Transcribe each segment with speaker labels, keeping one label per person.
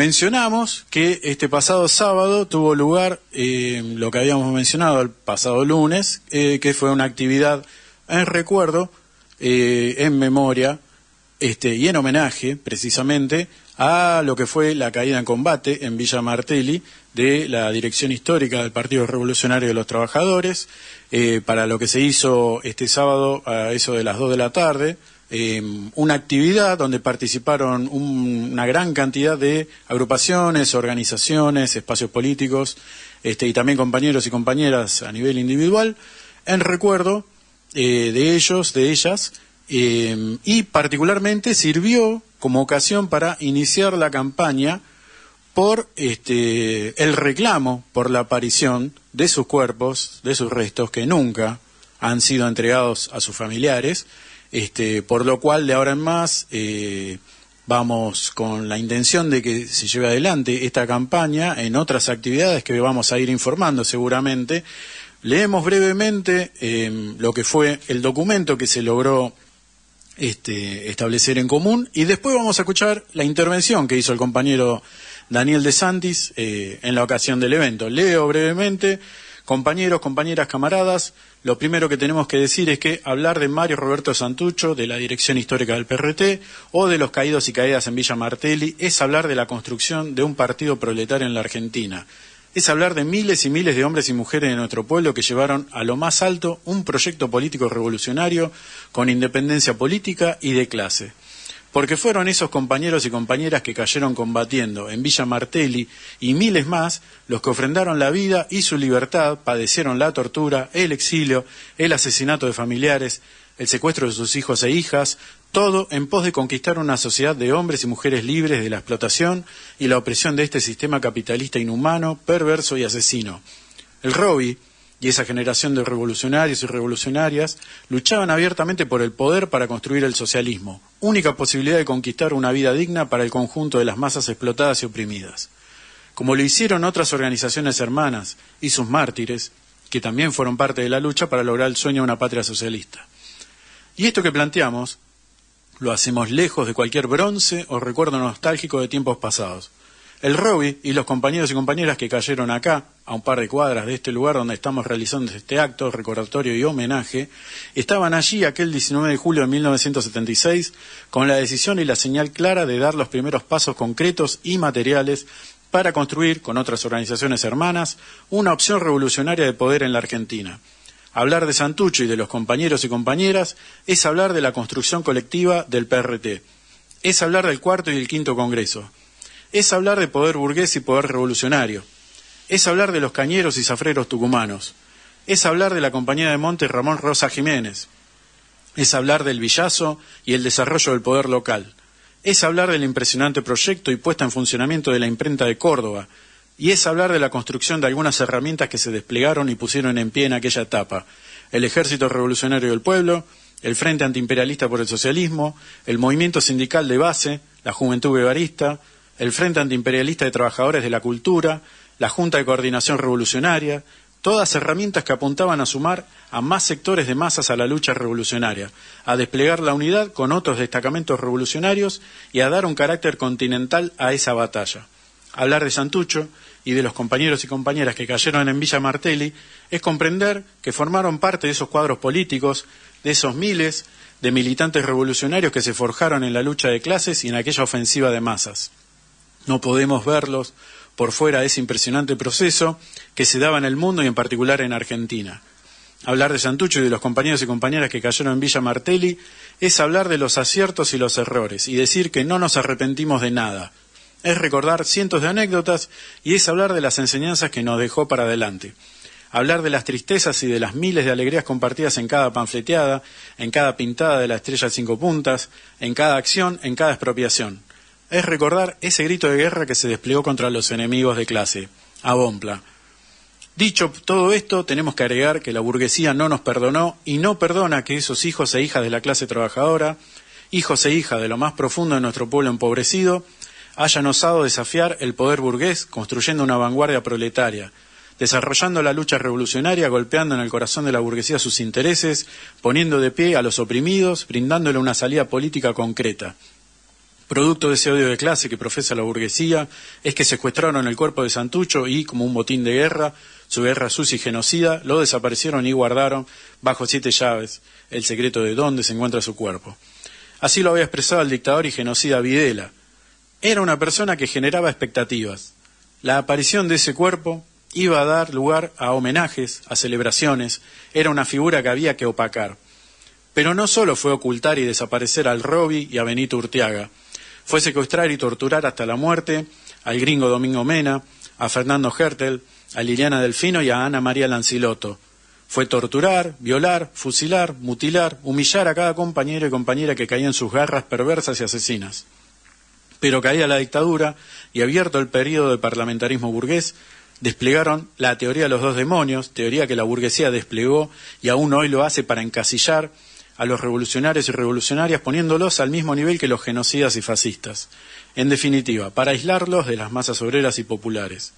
Speaker 1: Mencionamos que este pasado sábado tuvo lugar lo que habíamos mencionado el pasado lunes, que fue una actividad en recuerdo, en memoria y en homenaje precisamente a lo que fue la caída en combate en Villa Martelli de la dirección histórica del Partido Revolucionario de los Trabajadores, para lo que se hizo este sábado a eso de las 2 de la tarde. Una actividad donde participaron una gran cantidad de agrupaciones, organizaciones, espacios políticos, y también compañeros y compañeras a nivel individual, en recuerdo de ellos, de ellas, y particularmente sirvió como ocasión para iniciar la campaña por el reclamo por la aparición de sus cuerpos, de sus restos, que nunca han sido entregados a sus familiares. Por lo cual de ahora en más vamos con la intención de que se lleve adelante esta campaña en otras actividades que vamos a ir informando seguramente. Leemos brevemente lo que fue el documento que se logró establecer en común, y después vamos a escuchar la intervención que hizo el compañero Daniel De Santis en la ocasión del evento. Leo brevemente. Compañeros, compañeras, camaradas, lo primero que tenemos que decir es que hablar de Mario Roberto Santucho, de la dirección histórica del PRT, o de los caídos y caídas en Villa Martelli, es hablar de la construcción de un partido proletario en la Argentina. Es hablar de miles y miles de hombres y mujeres de nuestro pueblo que llevaron a lo más alto un proyecto político revolucionario con independencia política y de clase. Porque fueron esos compañeros y compañeras que cayeron combatiendo en Villa Martelli y miles más los que ofrendaron la vida y su libertad, padecieron la tortura, el exilio, el asesinato de familiares, el secuestro de sus hijos e hijas, todo en pos de conquistar una sociedad de hombres y mujeres libres de la explotación y la opresión de este sistema capitalista inhumano, perverso y asesino. El Robi y esa generación de revolucionarios y revolucionarias luchaban abiertamente por el poder para construir el socialismo, única posibilidad de conquistar una vida digna para el conjunto de las masas explotadas y oprimidas. Como lo hicieron otras organizaciones hermanas y sus mártires, que también fueron parte de la lucha para lograr el sueño de una patria socialista. Y esto que planteamos lo hacemos lejos de cualquier bronce o recuerdo nostálgico de tiempos pasados. El Robi y los compañeros y compañeras que cayeron acá, a un par de cuadras de este lugar donde estamos realizando este acto recordatorio y homenaje, estaban allí aquel 19 de julio de 1976 con la decisión y la señal clara de dar los primeros pasos concretos y materiales para construir, con otras organizaciones hermanas, una opción revolucionaria de poder en la Argentina. Hablar de Santucho y de los compañeros y compañeras es hablar de la construcción colectiva del PRT, es hablar del cuarto y el quinto Congreso. Es hablar de poder burgués y poder revolucionario. Es hablar de los cañeros y zafreros tucumanos. Es hablar de la Compañía de Monte Ramón Rosa Jiménez. Es hablar del Villazo y el desarrollo del poder local. Es hablar del impresionante proyecto y puesta en funcionamiento de la imprenta de Córdoba. Y es hablar de la construcción de algunas herramientas que se desplegaron y pusieron en pie en aquella etapa. El Ejército Revolucionario del Pueblo, el Frente Antiimperialista por el Socialismo, el Movimiento Sindical de Base, la Juventud Guevarista, el Frente Antiimperialista de Trabajadores de la Cultura, la Junta de Coordinación Revolucionaria, todas herramientas que apuntaban a sumar a más sectores de masas a la lucha revolucionaria, a desplegar la unidad con otros destacamentos revolucionarios y a dar un carácter continental a esa batalla. Hablar de Santucho y de los compañeros y compañeras que cayeron en Villa Martelli es comprender que formaron parte de esos cuadros políticos, de esos miles de militantes revolucionarios que se forjaron en la lucha de clases y en aquella ofensiva de masas. No podemos verlos por fuera de ese impresionante proceso que se daba en el mundo y en particular en Argentina. Hablar de Santucho y de los compañeros y compañeras que cayeron en Villa Martelli es hablar de los aciertos y los errores y decir que no nos arrepentimos de nada. Es recordar cientos de anécdotas y es hablar de las enseñanzas que nos dejó para adelante. Hablar de las tristezas y de las miles de alegrías compartidas en cada panfleteada, en cada pintada de la estrella de 5 puntas, en cada acción, en cada expropiación. Es recordar ese grito de guerra que se desplegó contra los enemigos de clase, a Bompla. Dicho todo esto, tenemos que agregar que la burguesía no nos perdonó y no perdona que esos hijos e hijas de la clase trabajadora, hijos e hijas de lo más profundo de nuestro pueblo empobrecido, hayan osado desafiar el poder burgués construyendo una vanguardia proletaria, desarrollando la lucha revolucionaria, golpeando en el corazón de la burguesía sus intereses, poniendo de pie a los oprimidos, brindándole una salida política concreta. Producto de ese odio de clase que profesa la burguesía, es que secuestraron el cuerpo de Santucho y, como un botín de guerra, su guerra sucia y genocida, lo desaparecieron y guardaron, bajo 7 llaves, el secreto de dónde se encuentra su cuerpo. Así lo había expresado el dictador y genocida Videla. Era una persona que generaba expectativas. La aparición de ese cuerpo iba a dar lugar a homenajes, a celebraciones, era una figura que había que opacar. Pero no solo fue ocultar y desaparecer al Robi y a Benito Urteaga, fue secuestrar y torturar hasta la muerte al gringo Domingo Mena, a Fernando Hertel, a Liliana Delfino y a Ana María Lancilotto. Fue torturar, violar, fusilar, mutilar, humillar a cada compañero y compañera que caía en sus garras perversas y asesinas. Pero caía la dictadura y, abierto el período de parlamentarismo burgués, desplegaron la teoría de los 2 demonios, teoría que la burguesía desplegó y aún hoy lo hace para encasillar a los revolucionarios y revolucionarias, poniéndolos al mismo nivel que los genocidas y fascistas. En definitiva, para aislarlos de las masas obreras y populares.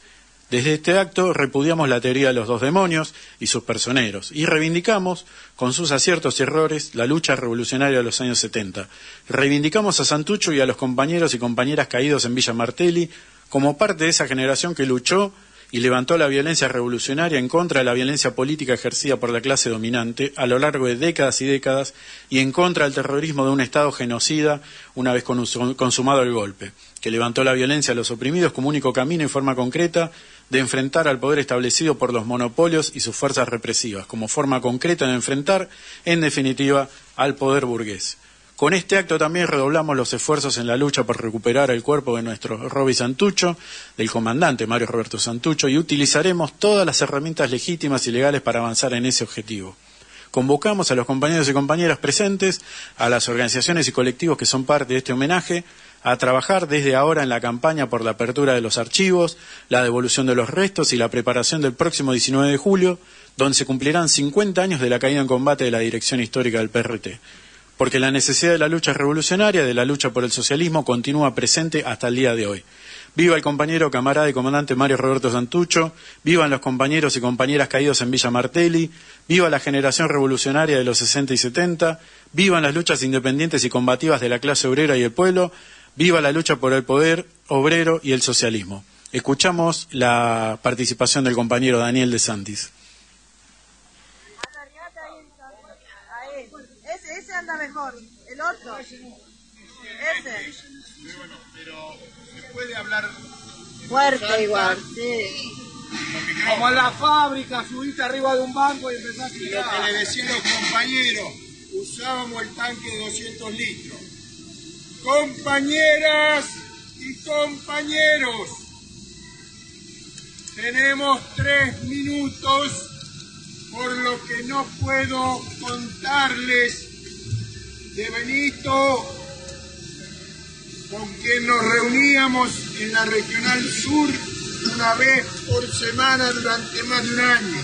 Speaker 1: Desde este acto repudiamos la teoría de los 2 demonios y sus personeros, y reivindicamos, con sus aciertos y errores, la lucha revolucionaria de los años 70. Reivindicamos a Santucho y a los compañeros y compañeras caídos en Villa Martelli como parte de esa generación que luchó y levantó la violencia revolucionaria en contra de la violencia política ejercida por la clase dominante a lo largo de décadas y décadas y en contra del terrorismo de un Estado genocida una vez consumado el golpe, que levantó la violencia a los oprimidos como único camino y forma concreta de enfrentar al poder establecido por los monopolios y sus fuerzas represivas, como forma concreta de enfrentar, en definitiva, al poder burgués. Con este acto también redoblamos los esfuerzos en la lucha por recuperar el cuerpo de nuestro Robi Santucho, del comandante Mario Roberto Santucho, y utilizaremos todas las herramientas legítimas y legales para avanzar en ese objetivo. Convocamos a los compañeros y compañeras presentes, a las organizaciones y colectivos que son parte de este homenaje, a trabajar desde ahora en la campaña por la apertura de los archivos, la devolución de los restos y la preparación del próximo 19 de julio, donde se cumplirán 50 años de la caída en combate de la dirección histórica del PRT. Porque la necesidad de la lucha revolucionaria, de la lucha por el socialismo, continúa presente hasta el día de hoy. Viva el compañero, camarada y comandante Mario Roberto Santucho, vivan los compañeros y compañeras caídos en Villa Martelli, viva la generación revolucionaria de los 60 y 70, vivan las luchas independientes y combativas de la clase obrera y el pueblo, viva la lucha por el poder obrero y el socialismo. Escuchamos la participación del compañero Daniel de Santis.
Speaker 2: Ese anda mejor, el otro. Ese.
Speaker 3: Pero se puede hablar
Speaker 2: fuerte igual, sí.
Speaker 3: Como en la fábrica, subiste arriba de un banco y empezaste a tirar. Lo que le decían los compañeros, usábamos el tanque de 200 litros. Compañeras y compañeros, tenemos 3 minutos, por lo que no puedo contarles de Benito, con quien nos reuníamos en la Regional Sur una vez por semana durante más de un año.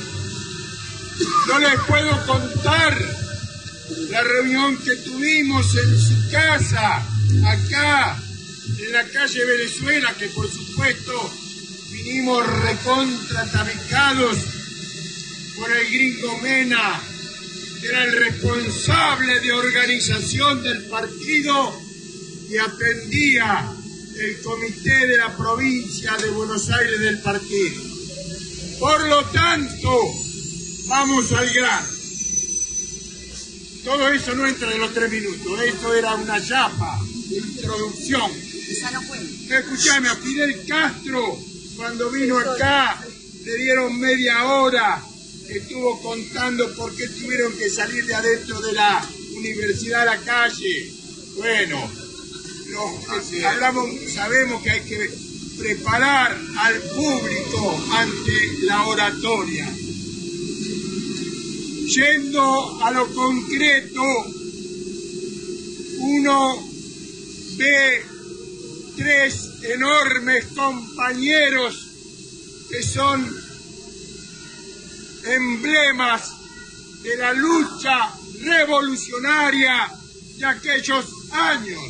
Speaker 3: No les puedo contar la reunión que tuvimos en su casa, acá, en la calle Venezuela, que por supuesto vinimos recontratabicados por el gringo Mena, que era el responsable de organización del partido y atendía el comité de la provincia de Buenos Aires del partido. Por lo tanto, vamos al grano. Todo eso no entra en los 3 minutos, esto era una chapa de introducción. Escuchame, a Fidel Castro, cuando vino acá, le dieron media hora, estuvo contando por qué tuvieron que salir de adentro de la universidad a la calle. Bueno, sabemos que hay que preparar al público ante la oratoria. Yendo a lo concreto, uno ve 3 enormes compañeros que son emblemas de la lucha revolucionaria de aquellos años.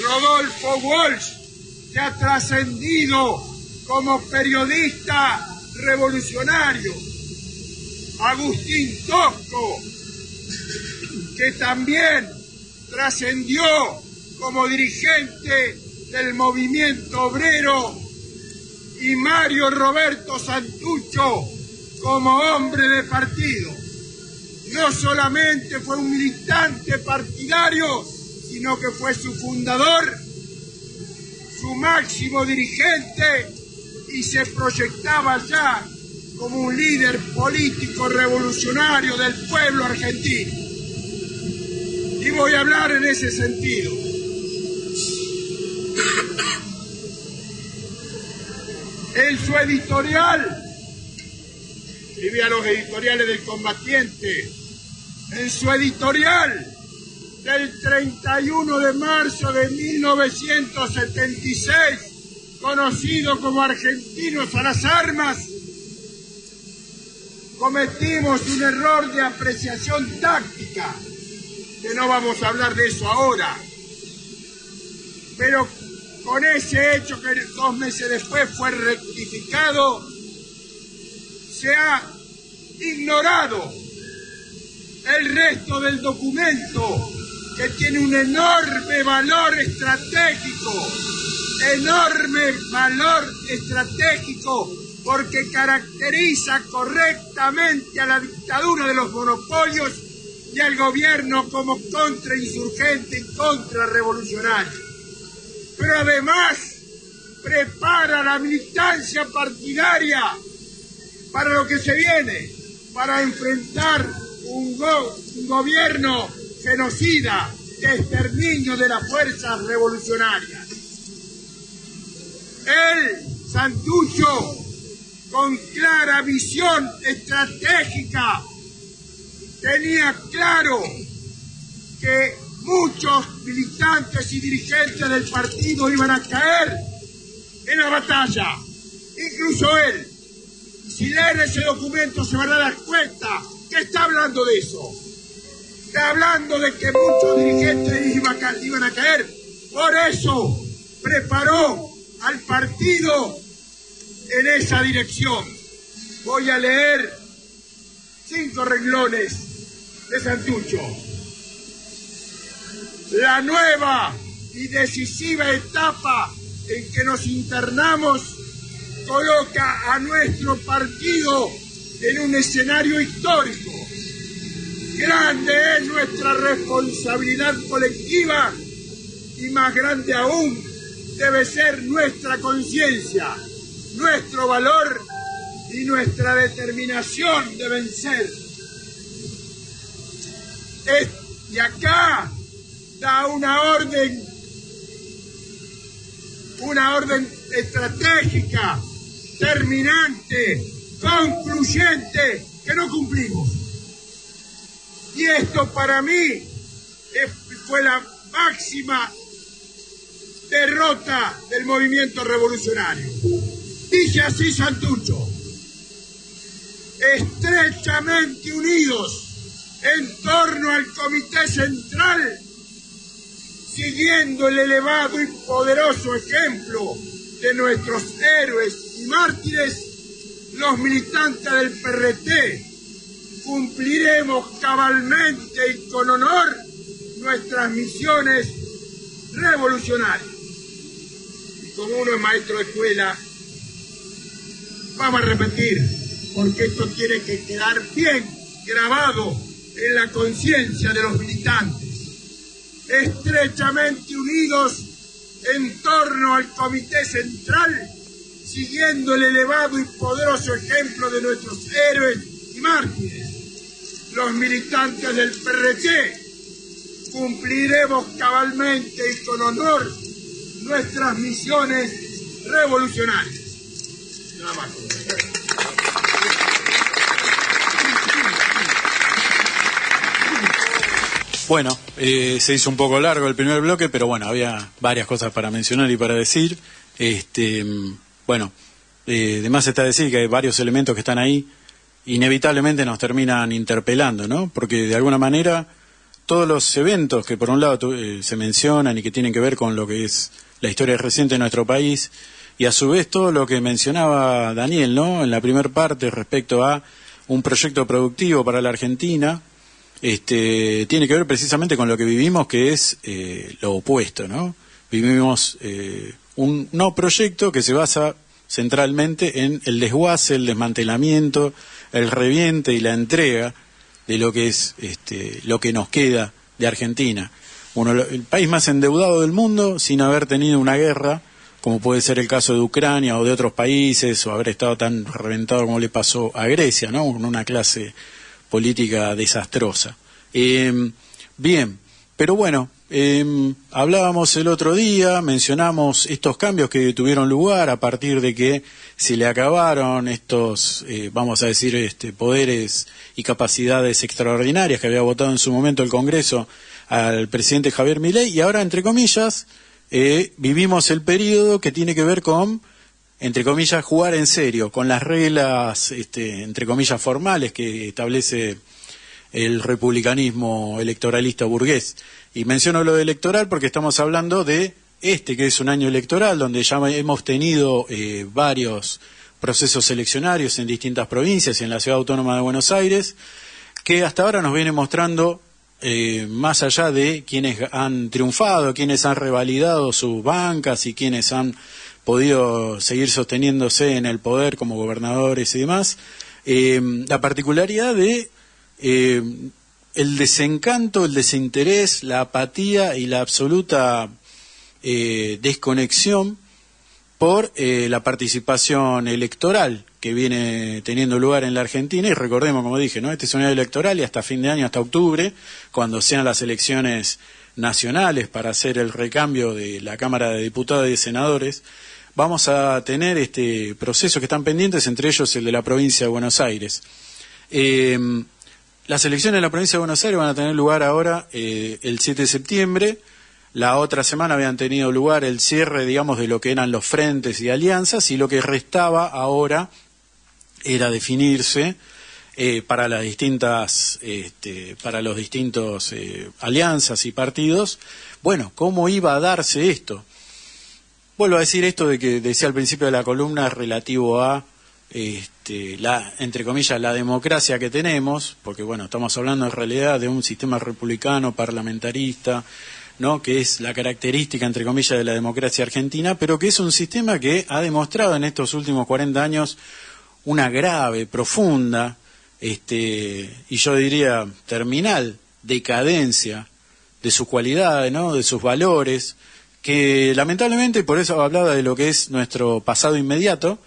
Speaker 3: Rodolfo Walsh, que ha trascendido como periodista revolucionario. Agustín Tosco, que también trascendió como dirigente del movimiento obrero y Mario Roberto Santucho como hombre de partido. No solamente fue un militante partidario, sino que fue su fundador, su máximo dirigente, y se proyectaba ya como un líder político revolucionario del pueblo argentino. Y voy a hablar en ese sentido. En su editorial, escribía los editoriales del Combatiente, en su editorial del 31 de marzo de 1976, conocido como Argentinos a las Armas, cometimos un error de apreciación táctica, que no vamos a hablar de eso ahora, pero con ese hecho que 2 meses después fue rectificado, se ha ignorado el resto del documento, que tiene un enorme valor estratégico, porque caracteriza correctamente a la dictadura de los monopolios y al gobierno como contrainsurgente y contrarrevolucionario. Pero además prepara la militancia partidaria para lo que se viene, para enfrentar un gobierno genocida de exterminio de las fuerzas revolucionarias. Él, Santucho, con clara visión estratégica, tenía claro que muchos militantes y dirigentes del partido iban a caer en la batalla, incluso él. Si leen ese documento se van a dar cuenta que está hablando de eso. Está hablando de que muchos dirigentes iban a caer. Por eso preparó al partido en esa dirección. Voy a leer 5 renglones de Santucho. La nueva y decisiva etapa en que nos internamos coloca a nuestro partido en un escenario histórico. Grande es nuestra responsabilidad colectiva y más grande aún debe ser nuestra conciencia, nuestro valor y nuestra determinación de vencer. Y acá da una orden estratégica, terminante, concluyente, que no cumplimos. Y esto para mí fue la máxima derrota del movimiento revolucionario. Dice así Santucho: estrechamente unidos en torno al Comité Central, siguiendo el elevado y poderoso ejemplo de nuestros héroes y mártires, los militantes del PRT cumpliremos cabalmente y con honor nuestras misiones revolucionarias. Y como uno es maestro de escuela, vamos a repetir, porque esto tiene que quedar bien grabado en la conciencia de los militantes. Estrechamente unidos en torno al Comité Central, siguiendo el elevado y poderoso ejemplo de nuestros héroes y mártires, los militantes del PRT cumpliremos cabalmente y con honor nuestras misiones revolucionarias. Nada más.
Speaker 1: Bueno, se hizo un poco largo el primer bloque, pero bueno, había varias cosas para mencionar y para decir. Bueno, de más está decir que hay varios elementos que están ahí, inevitablemente nos terminan interpelando, ¿no? Porque de alguna manera todos los eventos que por un lado se mencionan y que tienen que ver con lo que es la historia reciente de nuestro país, y a su vez todo lo que mencionaba Daniel, ¿no? En la primera parte respecto a un proyecto productivo para la Argentina, tiene que ver precisamente con lo que vivimos, que es lo opuesto, ¿no? Vivimos un no proyecto que se basa centralmente en el desguace, el desmantelamiento, el reviente y la entrega de lo que es lo que nos queda de Argentina. El país más endeudado del mundo sin haber tenido una guerra, como puede ser el caso de Ucrania o de otros países, o haber estado tan reventado como le pasó a Grecia, ¿no? Con una clase política desastrosa. Bien, pero bueno, hablábamos el otro día, mencionamos estos cambios que tuvieron lugar a partir de que se le acabaron estos, vamos a decir, poderes y capacidades extraordinarias que había votado en su momento el Congreso al presidente Javier Milei, y ahora, entre comillas, vivimos el periodo que tiene que ver con, entre comillas, jugar en serio, con las reglas, entre comillas, formales que establece el republicanismo electoralista burgués. Y menciono lo de electoral porque estamos hablando de que es un año electoral, donde ya hemos tenido varios procesos eleccionarios en distintas provincias y en la Ciudad Autónoma de Buenos Aires, que hasta ahora nos viene mostrando, más allá de quienes han triunfado, quienes han revalidado sus bancas y quienes han podido seguir sosteniéndose en el poder como gobernadores y demás, la particularidad de el desencanto, el desinterés, la apatía y la absoluta desconexión por la participación electoral que viene teniendo lugar en la Argentina. Y recordemos, como dije, ¿no? Este es un año electoral y hasta fin de año, hasta octubre, cuando sean las elecciones nacionales para hacer el recambio de la Cámara de Diputados y de Senadores, vamos a tener procesos que están pendientes, entre ellos el de la provincia de Buenos Aires. Las elecciones de la provincia de Buenos Aires van a tener lugar ahora el 7 de septiembre. La otra semana habían tenido lugar el cierre, digamos, de lo que eran los frentes y alianzas, y lo que restaba ahora era definirse para las distintas, para los distintos alianzas y partidos, bueno, cómo iba a darse esto. Vuelvo a decir esto de que decía al principio de la columna relativo a entre comillas, la democracia que tenemos, porque bueno, estamos hablando en realidad de un sistema republicano, parlamentarista, ¿no? Que es la característica, entre comillas, de la democracia argentina, pero que es un sistema que ha demostrado en estos últimos 40 años una grave, profunda, y yo diría terminal decadencia de sus cualidades, ¿no? De sus valores, que lamentablemente, por eso hablaba de lo que es nuestro pasado inmediato,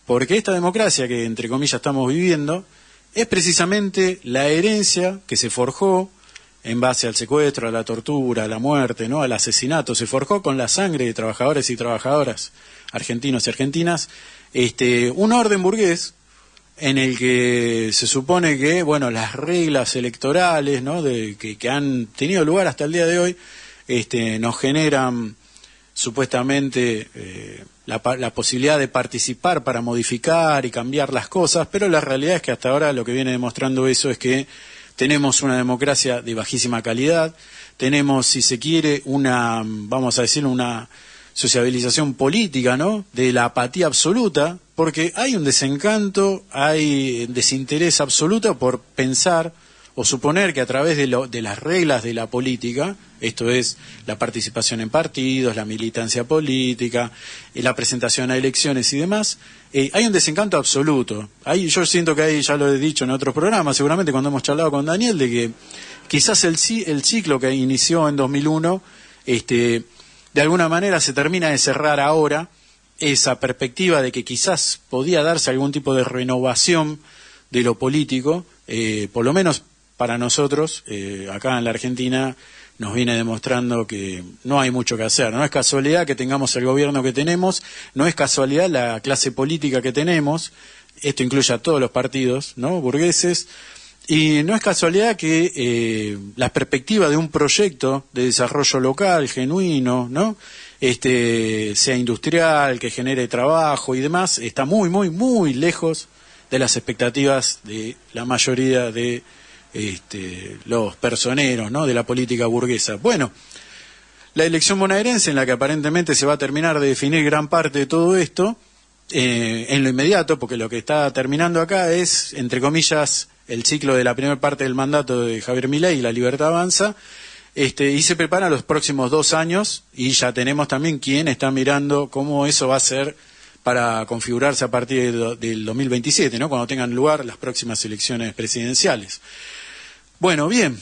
Speaker 1: porque esta democracia que, entre comillas, estamos viviendo es precisamente la herencia que se forjó en base al secuestro, a la tortura, a la muerte, ¿no? Al asesinato. Se forjó con la sangre de trabajadores y trabajadoras argentinos y argentinas, un orden burgués en el que se supone que, bueno, las reglas electorales, ¿no? que han tenido lugar hasta el día de hoy, nos generan supuestamente la posibilidad de participar para modificar y cambiar las cosas, pero la realidad es que hasta ahora lo que viene demostrando eso es que tenemos una democracia de bajísima calidad, tenemos, si se quiere, vamos a decir, una sociabilización política, ¿no? De la apatía absoluta, porque hay un desencanto, hay desinterés absoluto por pensar o suponer que a través de las reglas de la política, esto es la participación en partidos, la militancia política, la presentación a elecciones y demás, hay un desencanto absoluto. Yo siento que ahí, ya lo he dicho en otros programas, seguramente cuando hemos charlado con Daniel, de que quizás el ciclo que inició en 2001, de alguna manera se termina de cerrar ahora, esa perspectiva de que quizás podía darse algún tipo de renovación de lo político, por lo menos para nosotros, acá en la Argentina, nos viene demostrando que no hay mucho que hacer. No es casualidad que tengamos el gobierno que tenemos, no es casualidad la clase política que tenemos, esto incluye a todos los partidos, ¿no? Burgueses, y no es casualidad que la perspectiva de un proyecto de desarrollo local, genuino, ¿no? Sea industrial, que genere trabajo y demás, está muy, muy, muy lejos de las expectativas de la mayoría de los personeros, ¿no? De la política burguesa. Bueno, la elección bonaerense, en la que aparentemente se va a terminar de definir gran parte de todo esto, en lo inmediato, porque lo que está terminando acá es, entre comillas, el ciclo de la primera parte del mandato de Javier Milei, La Libertad Avanza, y se preparan los próximos 2 años, y ya tenemos también quien está mirando cómo eso va a ser para configurarse a partir del 2027, ¿no? Cuando tengan lugar las próximas elecciones presidenciales. Bueno, bien,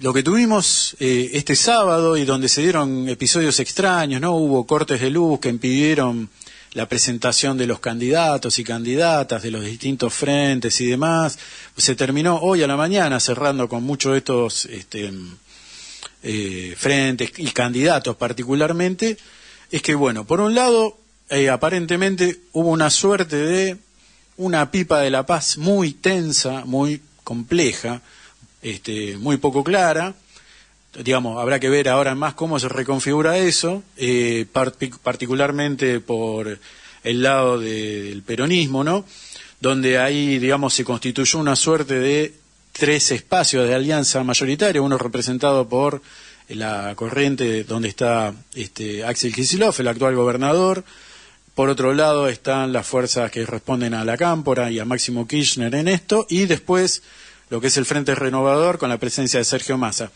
Speaker 1: lo que tuvimos este sábado, y donde se dieron episodios extraños, ¿no? Hubo cortes de luz que impidieron la presentación de los candidatos y candidatas de los distintos frentes y demás. Se terminó hoy a la mañana cerrando con muchos de estos frentes y candidatos particularmente. Es que, bueno, por un lado, aparentemente hubo una suerte de una pipa de la paz muy tensa, muy compleja, muy poco clara. Digamos, habrá que ver ahora más cómo se reconfigura eso, particularmente por el lado del peronismo, ¿no? Donde ahí, digamos, se constituyó una suerte de 3 espacios de alianza mayoritaria, uno representado por la corriente donde está Axel Kicillof, el actual gobernador. Por otro lado están las fuerzas que responden a la Cámpora y a Máximo Kirchner en esto, y después lo que es el Frente Renovador con la presencia de Sergio Massa.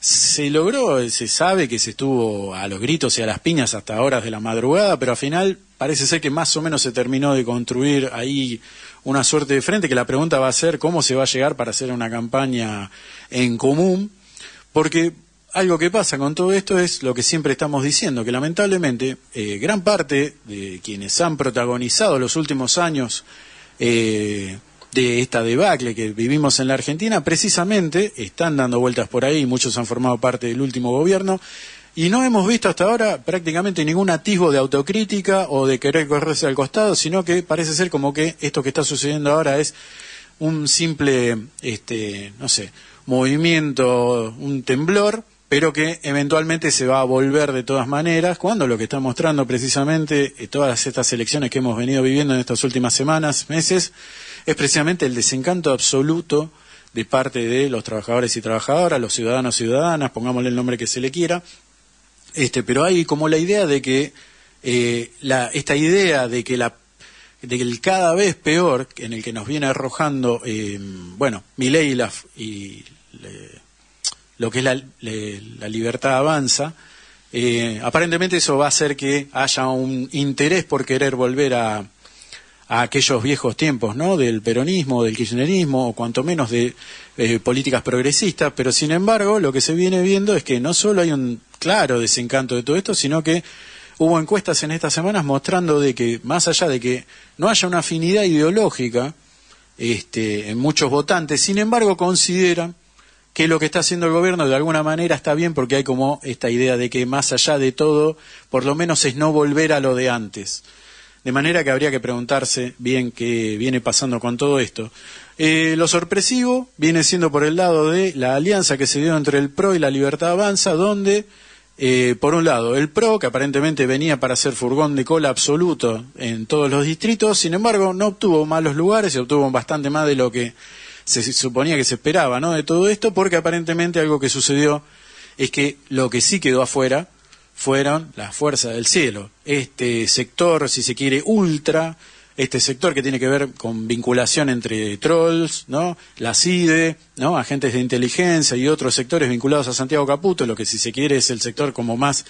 Speaker 1: Se logró, se sabe que se estuvo a los gritos y a las piñas hasta horas de la madrugada, pero al final parece ser que más o menos se terminó de construir ahí una suerte de frente, que la pregunta va a ser cómo se va a llegar para hacer una campaña en común, porque algo que pasa con todo esto es lo que siempre estamos diciendo, que lamentablemente gran parte de quienes han protagonizado los últimos años de esta debacle que vivimos en la Argentina, precisamente están dando vueltas por ahí, muchos han formado parte del último gobierno, y no hemos visto hasta ahora prácticamente ningún atisbo de autocrítica o de querer correrse al costado, sino que parece ser como que esto que está sucediendo ahora es un simple, no sé, movimiento, un temblor, pero que eventualmente se va a volver de todas maneras, cuando lo que está mostrando precisamente todas estas elecciones que hemos venido viviendo en estas últimas semanas, meses, es precisamente el desencanto absoluto de parte de los trabajadores y trabajadoras, los ciudadanos y ciudadanas, pongámosle el nombre que se le quiera, pero hay como la idea de que esta idea de que el cada vez peor, en el que nos viene arrojando, Milei lo que es la libertad avanza, aparentemente eso va a hacer que haya un interés por querer volver a aquellos viejos tiempos, ¿no? Del peronismo, del kirchnerismo, o cuanto menos de políticas progresistas, pero sin embargo lo que se viene viendo es que no solo hay un claro desencanto de todo esto, sino que hubo encuestas en estas semanas mostrando de que, más allá de que no haya una afinidad ideológica en muchos votantes, sin embargo consideran que lo que está haciendo el gobierno de alguna manera está bien, porque hay como esta idea de que más allá de todo, por lo menos es no volver a lo de antes. De manera que habría que preguntarse bien qué viene pasando con todo esto. Lo sorpresivo viene siendo por el lado de la alianza que se dio entre el PRO y la Libertad Avanza, donde, por un lado, el PRO, que aparentemente venía para ser furgón de cola absoluto en todos los distritos, sin embargo, no obtuvo malos lugares y obtuvo bastante más de lo que se suponía que se esperaba, ¿no? De todo esto, porque aparentemente algo que sucedió es que lo que sí quedó afuera fueron las fuerzas del cielo. Este sector, si se quiere, ultra, este sector que tiene que ver con vinculación entre trolls, ¿no? La CIDE, ¿no? Agentes de inteligencia y otros sectores vinculados a Santiago Caputo, lo que si se quiere es el sector como más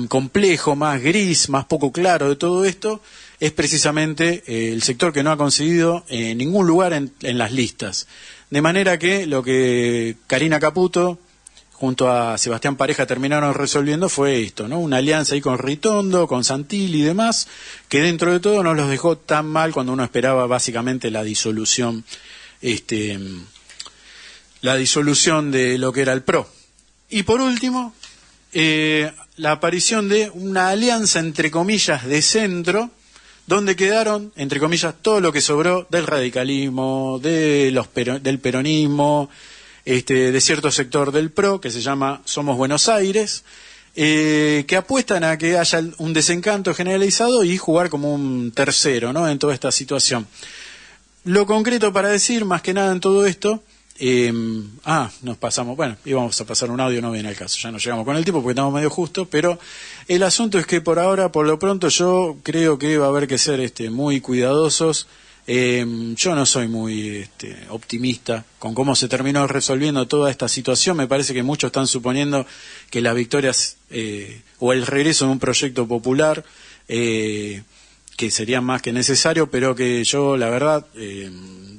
Speaker 1: complejo, más gris, más poco claro de todo esto, es precisamente el sector que no ha conseguido ningún lugar en las listas. De manera que lo que Karina Caputo junto a Sebastián Pareja terminaron resolviendo fue esto, ¿no? Una alianza ahí con Ritondo, con Santilli y demás, que dentro de todo no los dejó tan mal cuando uno esperaba básicamente la disolución de lo que era el PRO. Y por último, la aparición de una alianza entre comillas de centro, donde quedaron, entre comillas, todo lo que sobró del radicalismo, del peronismo, de cierto sector del PRO, que se llama Somos Buenos Aires, que apuestan a que haya un desencanto generalizado y jugar como un tercero, ¿no? En toda esta situación. Lo concreto para decir, más que nada en todo esto, nos pasamos, bueno, íbamos a pasar un audio, no viene al caso, ya no llegamos con el tiempo porque estamos medio justos, pero el asunto es que por ahora, por lo pronto, yo creo que va a haber que ser muy cuidadosos Yo no soy muy optimista con cómo se terminó resolviendo toda esta situación. Me parece que muchos están suponiendo que las victorias o el regreso de un proyecto popular que sería más que necesario, pero que yo la verdad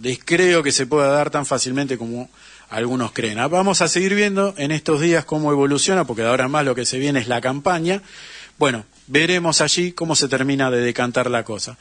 Speaker 1: descreo que se pueda dar tan fácilmente como algunos creen. Vamos a seguir viendo en estos días cómo evoluciona, porque ahora más lo que se viene es la campaña. Bueno, veremos allí cómo se termina de decantar la cosa.